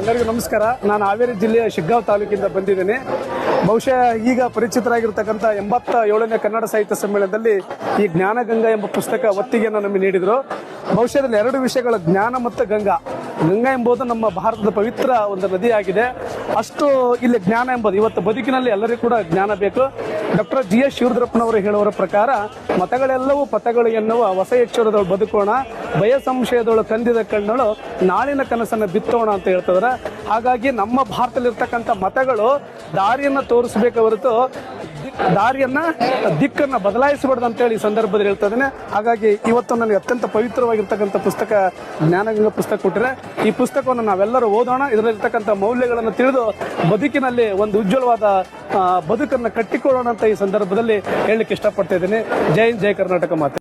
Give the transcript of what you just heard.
ಎಲ್ಲರಿಗೂ ನಮಸ್ಕಾರ. ನಾನು ಹಾವೇರಿ ಜಿಲ್ಲೆಯ ಶಿಗ್ಗಾಂವ್ ತಾಲೂಕಿಂದ ಬಂದಿದ್ದೇನೆ. ಬಹುಶಃ ಈಗ ಪರಿಚಿತರಾಗಿರ್ತಕ್ಕಂಥ 87ನೇ ಕನ್ನಡ ಸಾಹಿತ್ಯ ಸಮ್ಮೇಳನದಲ್ಲಿ ಈ ಜ್ಞಾನಗಂಗಾ ಎಂಬ ಪುಸ್ತಕ ಒತ್ತಿಗೆಯನ್ನು ನಮಗೆ ನೀಡಿದರು. ಬಹುಶಃ ಇದರಲ್ಲಿ ಎರಡು ವಿಷಯಗಳು, ಜ್ಞಾನ ಮತ್ತು ಗಂಗಾ. ಗಂಗಾ ಎಂಬುದು ನಮ್ಮ ಭಾರತದ ಪವಿತ್ರ ಒಂದು ನದಿಯಾಗಿದೆ. ಅಷ್ಟು ಇಲ್ಲಿ ಜ್ಞಾನ ಎಂಬುದು ಇವತ್ತು ಬದುಕಿನಲ್ಲಿ ಎಲ್ಲರಿಗೂ ಕೂಡ ಜ್ಞಾನ ಬೇಕು. ಡಾಕ್ಟರ್ GS ಶಿವರುದ್ರಪ್ಪನವರು ಹೇಳುವರ ಪ್ರಕಾರ ಮತಗಳೆಲ್ಲವೂ ಪಥಗಳು ಎನ್ನುವ ಹೊಸ ಎಚ್ಚರದೊಳು ಬದುಕೋಣ, ಭಯ ಸಂಶಯದೊಳು ಕಂದಿದ ಕಣ್ಣಳು ನಾಳಿನ ಕನಸನ್ನು ಬಿತ್ತೋಣ ಅಂತ ಹೇಳ್ತಿದಾರೆ. ಹಾಗಾಗಿ ನಮ್ಮ ಭಾರತದಲ್ಲಿರ್ತಕ್ಕಂಥ ಮತಗಳು ದಾರಿಯನ್ನು ತೋರಿಸಬೇಕು ಹೊರತು ದಿಕ್ಕನ್ನು ಬದಲಾಯಿಸಬಾರ್ದು ಅಂತೇಳಿ ಈ ಸಂದರ್ಭದಲ್ಲಿ ಹೇಳ್ತಾ ಇದ್ದೇನೆ. ಹಾಗಾಗಿ ಇವತ್ತು ನನಗೆ ಅತ್ಯಂತ ಪವಿತ್ರವಾಗಿರ್ತಕ್ಕಂಥ ಪುಸ್ತಕ ಜ್ಞಾನಗಂಗಾ ಪುಸ್ತಕ ಕೊಟ್ಟರೆ ಈ ಪುಸ್ತಕವನ್ನು ನಾವೆಲ್ಲರೂ ಓದೋಣ. ಇದರಲ್ಲಿರ್ತಕ್ಕಂಥ ಮೌಲ್ಯಗಳನ್ನು ತಿಳಿದು ಬದುಕಿನಲ್ಲಿ ಒಂದು ಉಜ್ವಲವಾದ ಬದುಕನ್ನು ಕಟ್ಟಿಕೊಳ್ಳೋಣ ಅಂತ ಈ ಸಂದರ್ಭದಲ್ಲಿ ಹೇಳಲಿಕ್ಕೆ ಇಷ್ಟಪಡ್ತಾ ಇದ್ದೇನೆ. ಜೈ ಹಿಂದ್, ಜೈ ಕರ್ನಾಟಕ ಮಾತೆ.